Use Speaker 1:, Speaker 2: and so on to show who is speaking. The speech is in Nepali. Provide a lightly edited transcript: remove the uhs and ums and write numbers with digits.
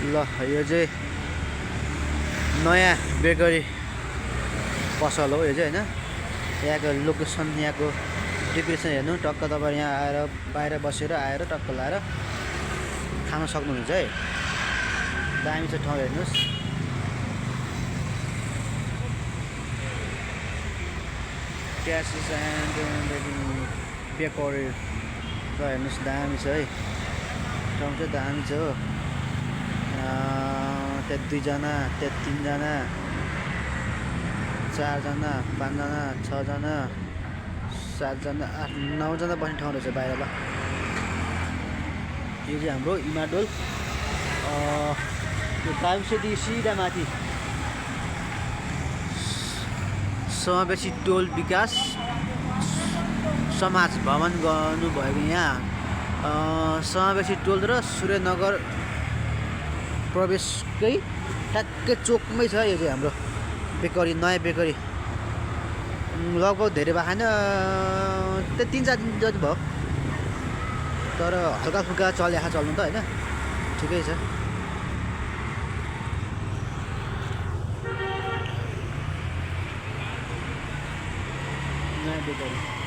Speaker 1: ल यो चाहिँ नयाँ बेकरी पसल हो यो चाहिँ होइन। यहाँको लोकेसन यहाँको डेकोरेसन हेर्नु टक्क तपाईँ यहाँ आएर बाहिर बसेर आएर टक्क लाएर खान सक्नुहुन्छ है। दामी छ ठाउँ हेर्नुहोस्। क्यासेस एन्ड बेकरी र हेर्नुहोस् दामी छ है। ठाउँ चाहिँ दामी छ हो। त्यहाँ 2 जना, त्यहाँ 3 जना, 4 जना, 5 जना, 6 जना, 7 जना, 8 9 जना बस्ने ठाउँ रहेछ बाहिर। ल यो चाहिँ हाम्रो इमाडोल यो बाबुसेती सिधा माथि समावेशी टोल विकास समाज भवन गर्नुभएको यहाँ समावेशी टोल र सूर्यनगर प्रवेशकै ठ्याक्कै चोकमै छ यो चाहिँ हाम्रो बेकरी, नयाँ बेकरी। लगभग धेरै भएको छैन, त्यो 3-4 दिन जति भयो, तर हल्का फुल्का चल्नु त होइन, ठिकै छ। नयाँ बेकरी।